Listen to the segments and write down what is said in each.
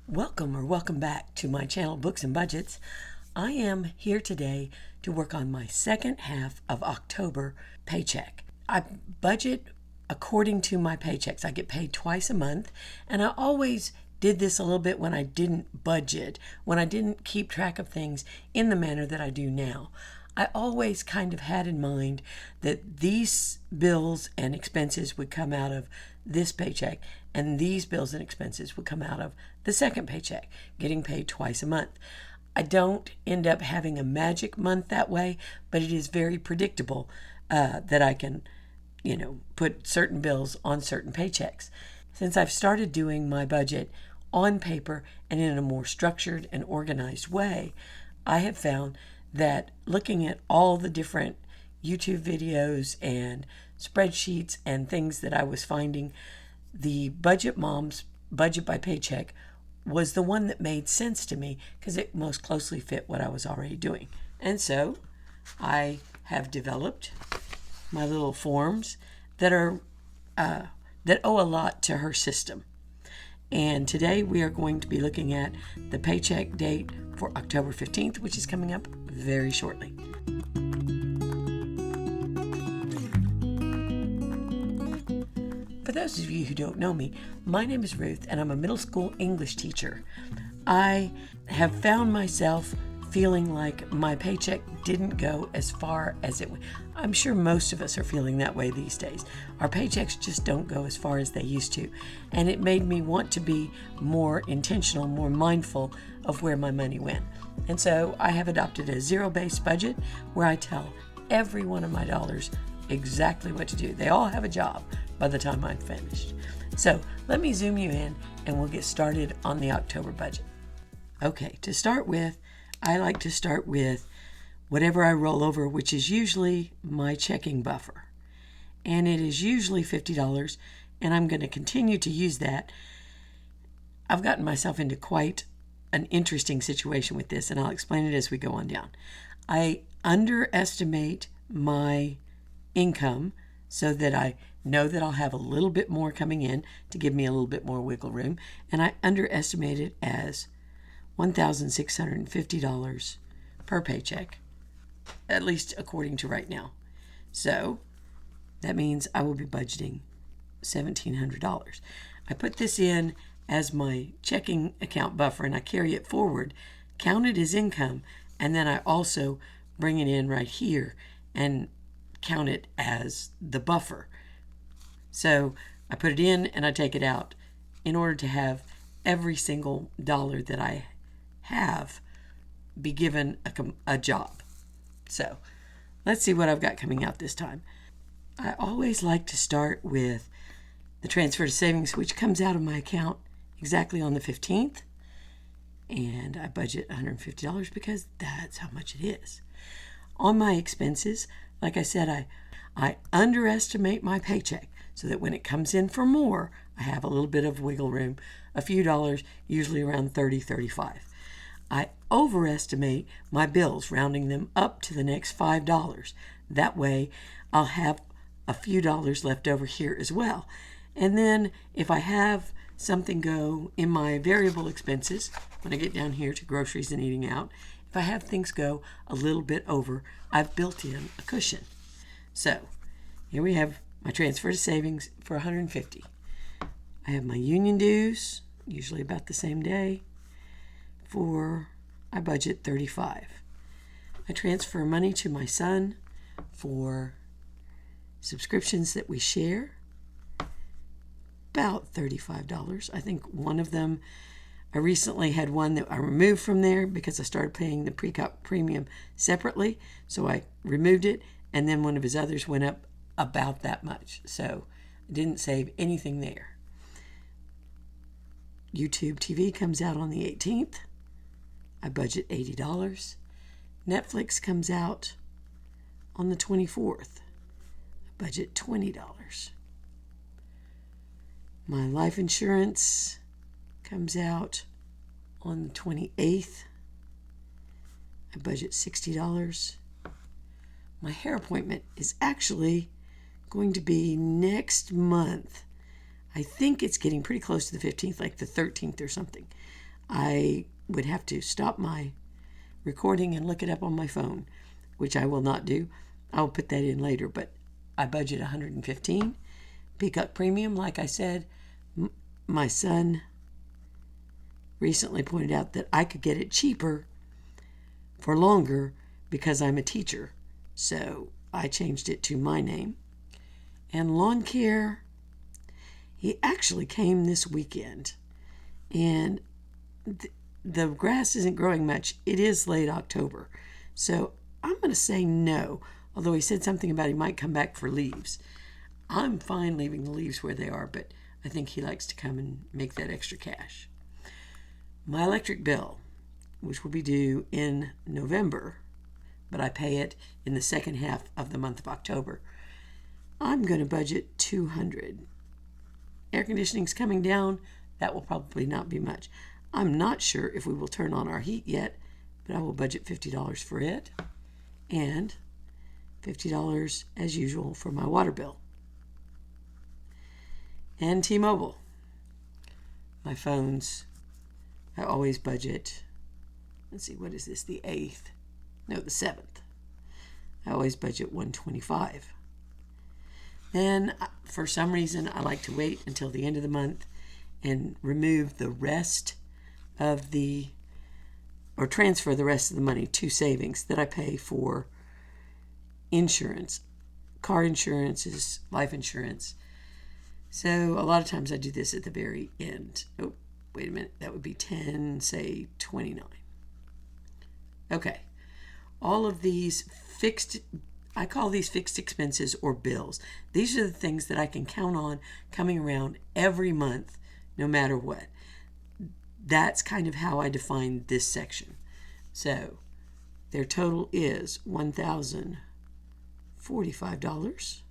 Welcome back to my channel, Books and Budgets. I am here today to work on my second half of October paycheck. I budget according to my paychecks. I get paid twice a month, and I always did this a little bit when I didn't budget, when I didn't keep track of things in the manner that I do now. I always kind of had in mind that these bills and expenses would come out of this paycheck, and these bills and expenses would come out of the second paycheck, getting paid twice a month. I don't end up having a magic month that way, but it is very predictable that I can, put certain bills on certain paychecks. Since I've started doing my budget on paper and in a more structured and organized way, I have found that looking at all the different YouTube videos and spreadsheets and things that I was finding, the Budget Mom's Budget by Paycheck was the one that made sense to me because it most closely fit what I was already doing. And so I have developed my little forms that are that owe a lot to her system. And today we are going to be looking at the paycheck date for October 15th, which is coming up very shortly. For those of you who don't know me, my name is Ruth, and I'm a middle school English teacher. I have found myself feeling like my paycheck didn't go as far as it would. I'm sure most of us are feeling that way these days. Our paychecks just don't go as far as they used to. And it made me want to be more intentional, more mindful of where my money went. And so I have adopted a zero-based budget where I tell every one of my dollars exactly what to do. They all have a job by the time I'm finished. So let me zoom you in and we'll get started on the October budget. Okay, to start with, I like to start with whatever I roll over, which is usually my checking buffer. And it is usually $50, and I'm going to continue to use that. I've gotten myself into quite an interesting situation with this, and I'll explain it as we go on down. I underestimate my income so that I know that I'll have a little bit more coming in to give me a little bit more wiggle room, and I underestimate it as $1,650 per paycheck, at least according to right now. So that means I will be budgeting $1,700. I put this in as my checking account buffer and I carry it forward, count it as income, and then I also bring it in right here and count it as the buffer. So I put it in and I take it out in order to have every single dollar that I have be given a job. So let's see what I've got coming out this time. I always like to start with the transfer to savings, which comes out of my account exactly on the 15th. And I budget $150 because that's how much it is. On my expenses, like I said, I underestimate my paycheck so that when it comes in for more, I have a little bit of wiggle room, a few dollars, usually around $30, $35. I overestimate my bills, rounding them up to the next $5. That way, I'll have a few dollars left over here as well. And then if I have something go in my variable expenses, when I get down here to groceries and eating out, if I have things go a little bit over, I've built in a cushion. So here we have my transfer to savings for $150. I have my union dues, usually about the same day. I budget $35. I transfer money to my son for subscriptions that we share, about $35. I think one of them, I recently had one that I removed from there because I started paying the pre-cut premium separately, so I removed it, and then one of his others went up about that much, so I didn't save anything there. YouTube TV comes out on the 18th. I budget $80. Netflix comes out on the 24th. I budget $20. My life insurance comes out on the 28th. I budget $60. My hair appointment is actually going to be next month. I think it's getting pretty close to the 15th, like the 13th or something. I would have to stop my recording and look it up on my phone, which I will not do. I'll put that in later, but I budget $115. Peacock Premium, like I said, my son recently pointed out that I could get it cheaper for longer because I'm a teacher. So I changed it to my name. And lawn care, he actually came this weekend. And the grass isn't growing much. It is late October. So I'm going to say no. Although he said something about he might come back for leaves. I'm fine leaving the leaves where they are, but I think he likes to come and make that extra cash. My electric bill, which will be due in November, but I pay it in the second half of the month of October, I'm going to budget $200. Air conditioning's coming down. That will probably not be much. I'm not sure if we will turn on our heat yet, but I will budget $50 for it and $50 as usual for my water bill. And T-Mobile. My phones, I always budget, let's see, what is this, the 8th? No, the 7th. I always budget $125. Then, for some reason, I like to wait until the end of the month and remove the rest of the, or transfer the rest of the money to savings that I pay for insurance. Car insurance is life insurance. So a lot of times I do this at the very end. Oh, wait a minute. That would be 10, say 29. Okay. All of these fixed, I call these fixed expenses or bills. These are the things that I can count on coming around every month, no matter what. That's kind of how I define this section. So their total is $1,045.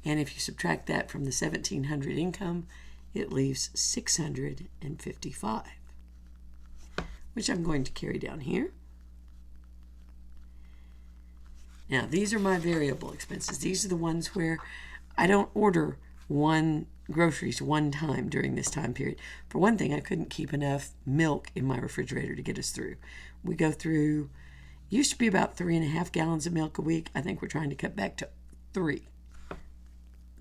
And if you subtract that from the $1,700 income, it leaves $655, which I'm going to carry down here. Now, these are my variable expenses. These are the ones where I don't order groceries one time during this time period. For one thing, I couldn't keep enough milk in my refrigerator to get us through. We go through, used to be about 3.5 gallons of milk a week. I think we're trying to cut back to 3.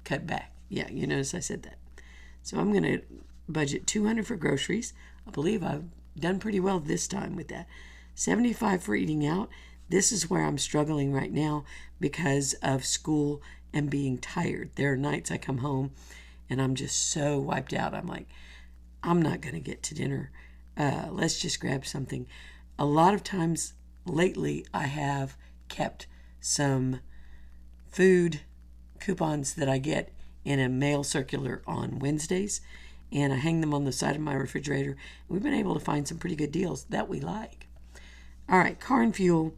Cut back. Yeah, you notice I said that. So I'm going to budget $200 for groceries. I believe I've done pretty well this time with that. $75 for eating out. This is where I'm struggling right now because of school and being tired. There are nights I come home and I'm just so wiped out. I'm like, I'm not going to get to dinner. Let's just grab something. A lot of times lately I have kept some food coupons that I get in a mail circular on Wednesdays, and I hang them on the side of my refrigerator. We've been able to find some pretty good deals that we like. All right, car and fuel.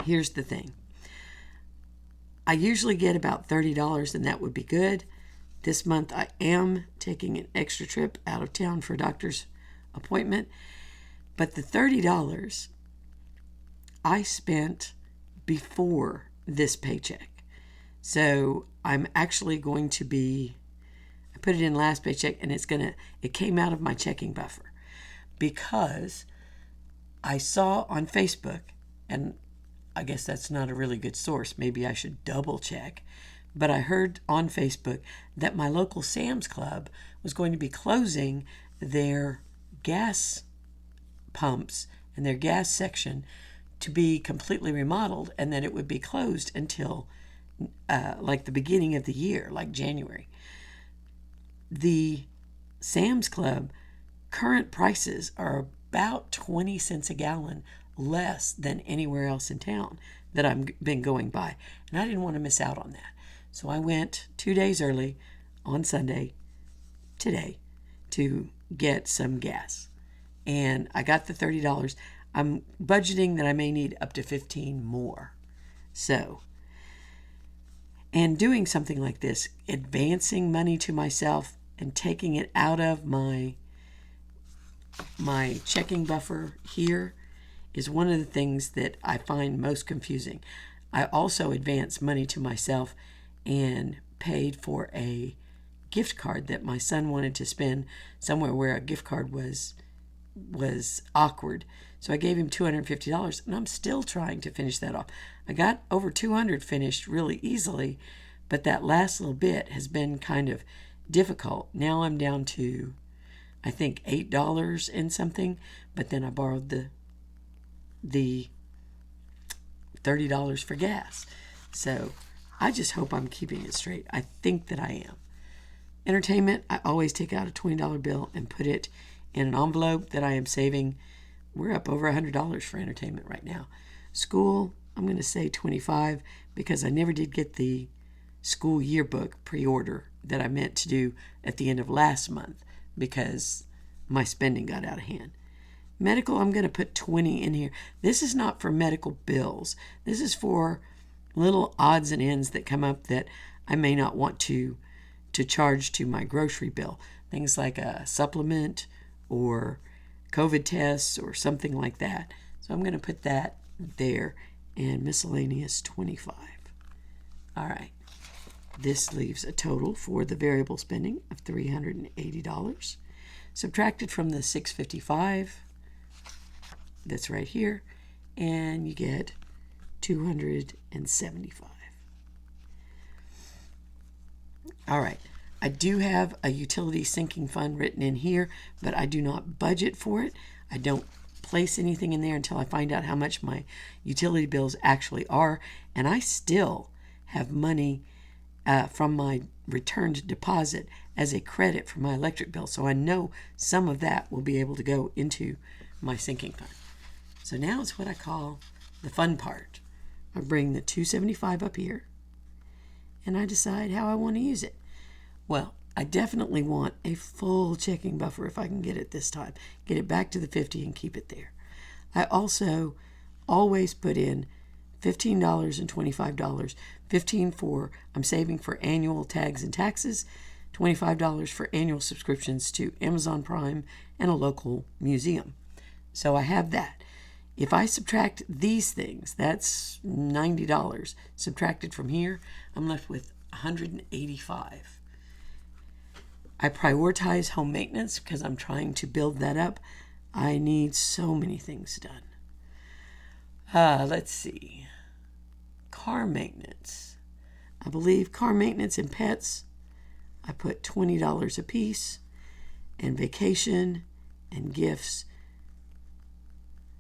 Here's the thing. I usually get about $30, and that would be good. This month I am taking an extra trip out of town for a doctor's appointment, but the $30 I spent before this paycheck. So I'm actually going to be, I put it in last paycheck and it came out of my checking buffer because I saw on Facebook, and I guess that's not a really good source. Maybe I should double check. But I heard on Facebook that my local Sam's Club was going to be closing their gas pumps and their gas section to be completely remodeled, and that it would be closed until like the beginning of the year, like January. The Sam's Club current prices are about 20 cents a gallon less than anywhere else in town that I've been going by. And I didn't want to miss out on that. So I went 2 days early on Sunday, today, to get some gas. And I got the $30. I'm budgeting that I may need up to 15 more. So, and doing something like this, advancing money to myself and taking it out of my checking buffer here is one of the things that I find most confusing. I also advanced money to myself and paid for a gift card that my son wanted to spend somewhere where a gift card was was awkward. So I gave him $250, and I'm still trying to finish that off. I got over 200 finished really easily, but that last little bit has been kind of difficult. Now I'm down to, I think, $8 and something, but then I borrowed the $30 for gas. So I just hope I'm keeping it straight. I think that I am. Entertainment, I always take out a $20 bill and put it in an envelope that I am saving. We're up over $100 for entertainment right now. School, I'm going to say $25 because I never did get the school yearbook pre-order that I meant to do at the end of last month because my spending got out of hand. Medical, I'm going to put 20 in here. This is not for medical bills. This is for little odds and ends that come up that I may not want to charge to my grocery bill. Things like a supplement or COVID tests or something like that. So I'm going to put that there, and miscellaneous 25. All right. This leaves a total for the variable spending of $380. Subtracted from the $655 that's right here, and you get $275. All right. I do have a utility sinking fund written in here, but I do not budget for it. I don't place anything in there until I find out how much my utility bills actually are, and I still have money from my returned deposit as a credit for my electric bill, so I know some of that will be able to go into my sinking fund. So now it's what I call the fun part. I bring the $275 up here, and I decide how I want to use it. Well, I definitely want a full checking buffer if I can get it this time. Get it back to the 50 and keep it there. I also always put in $15 and $25. $15 for I'm saving for annual tags and taxes, $25 for annual subscriptions to Amazon Prime and a local museum. So I have that. If I subtract these things, that's $90. Subtracted from here, I'm left with $185. I prioritize home maintenance because I'm trying to build that up. I need so many things done. Let's see. Car maintenance. I believe car maintenance and pets, I put $20 a piece. And vacation and gifts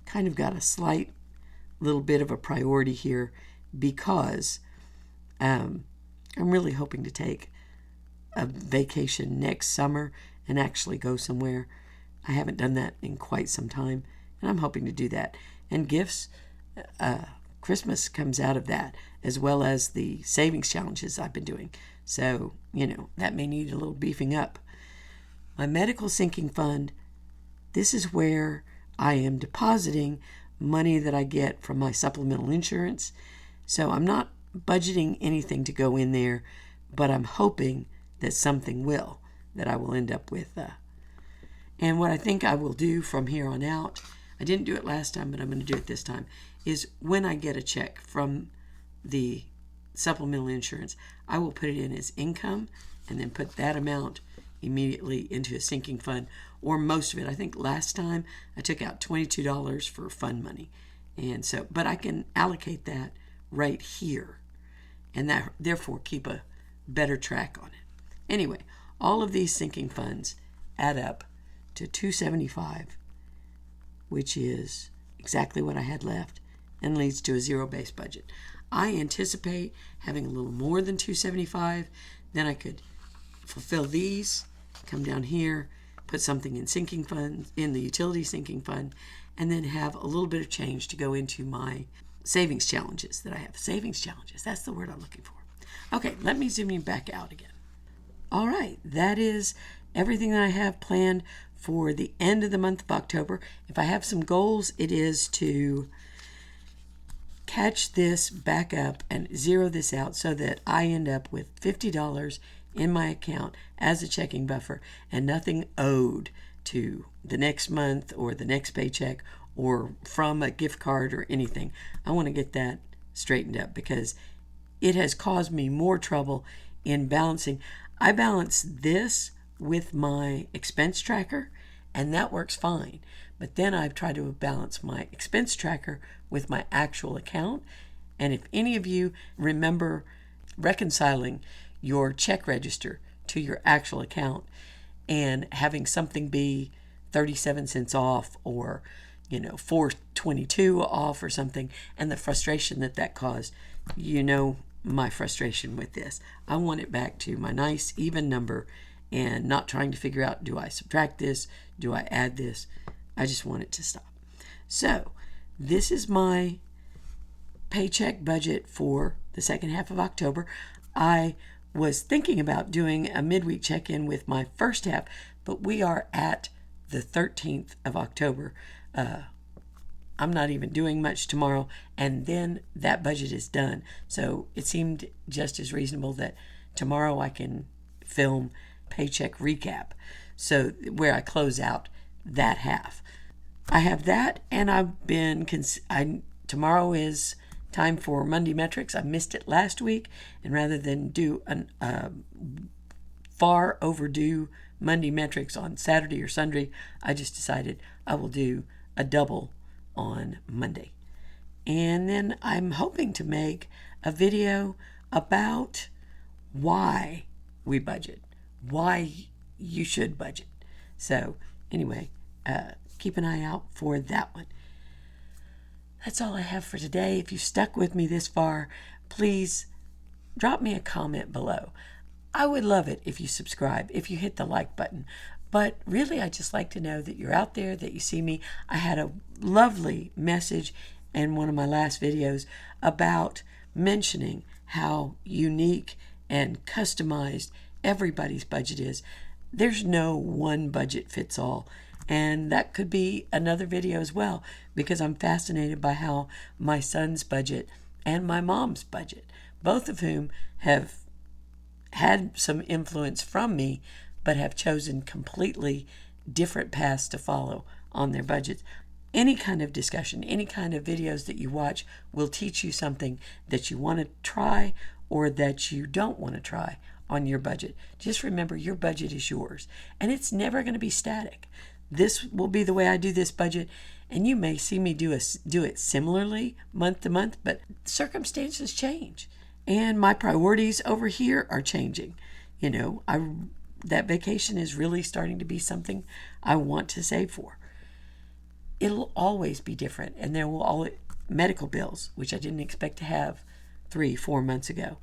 kind of got a slight little bit of a priority here because I'm really hoping to take a vacation next summer and actually go somewhere. I haven't done that in quite some time, and I'm hoping to do that. And gifts, Christmas comes out of that, as well as the savings challenges I've been doing. So, that may need a little beefing up. My medical sinking fund, this is where I am depositing money that I get from my supplemental insurance. So I'm not budgeting anything to go in there, but I'm hoping that something will, that I will end up with. And what I think I will do from here on out, I didn't do it last time, but I'm going to do it this time, is when I get a check from the supplemental insurance, I will put it in as income and then put that amount immediately into a sinking fund, or most of it. I think last time I took out $22 for fund money. And so, but I can allocate that right here and that therefore keep a better track on it. Anyway, all of these sinking funds add up to $275, which is exactly what I had left and leads to a zero-based budget. I anticipate having a little more than $275. Then I could fulfill these, come down here, put something in sinking fund, in the utility sinking fund, and then have a little bit of change to go into my savings challenges that I have. Savings challenges, that's the word I'm looking for. Okay, let me zoom you back out again. All right, that is everything that I have planned for the end of the month of October. If I have some goals, it is to catch this back up and zero this out so that I end up with $50 in my account as a checking buffer and nothing owed to the next month or the next paycheck or from a gift card or anything. I want to get that straightened up because it has caused me more trouble in balancing. I balance this with my expense tracker, and that works fine. But then I've tried to balance my expense tracker with my actual account. And if any of you remember reconciling your check register to your actual account and having something be 37 cents off, or 4.22 off or something, and the frustration that caused, my frustration with this. I want it back to my nice even number, and not trying to figure out, do I subtract this, do I add this? I just want it to stop. So this is my paycheck budget for the second half of October. I was thinking about doing a midweek check-in with my first half, but we are at the 13th of October. I'm not even doing much tomorrow, and then that budget is done. So it seemed just as reasonable that tomorrow I can film paycheck recap, so where I close out that half. I have that, and I've been tomorrow is time for Monday metrics. I missed it last week, and rather than do a far overdue Monday metrics on Saturday or Sunday, I just decided I will do a double on Monday. And then I'm hoping to make a video about why we budget, why you should budget. So anyway, keep an eye out for that one. That's all I have for today. If you stuck with me this far, please drop me a comment below. I would love it if you subscribe, if you hit the like button. But really, I just like to know that you're out there, that you see me. I had a lovely message in one of my last videos about mentioning how unique and customized everybody's budget is. There's no one budget fits all. And that could be another video as well, because I'm fascinated by how my son's budget and my mom's budget, both of whom have had some influence from me, but have chosen completely different paths to follow on their budgets. Any kind of discussion, any kind of videos that you watch will teach you something that you want to try or that you don't want to try on your budget. Just remember, your budget is yours, and it's never going to be static. This will be the way I do this budget, and you may see me do it similarly month to month, but circumstances change, and my priorities over here are changing. That vacation is really starting to be something I want to save for. It'll always be different, and there will always medical bills, which I didn't expect to have 3-4 months ago.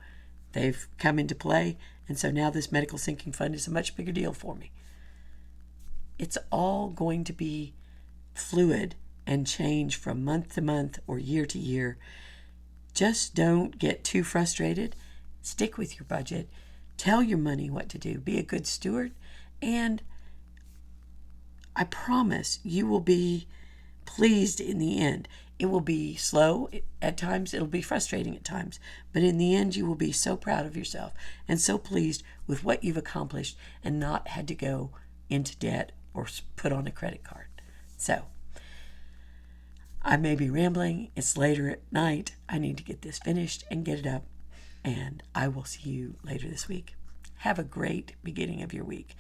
They've come into play, and so now this medical sinking fund is a much bigger deal for me. It's all going to be fluid and change from month to month or year to year. Just don't get too frustrated. Stick with your budget. Tell your money what to do. Be a good steward. And I promise you will be pleased in the end. It will be slow at times. It'll be frustrating at times. But in the end, you will be so proud of yourself and so pleased with what you've accomplished and not had to go into debt or put on a credit card. So, I may be rambling. It's later at night. I need to get this finished and get it up. And I will see you later this week. Have a great beginning of your week.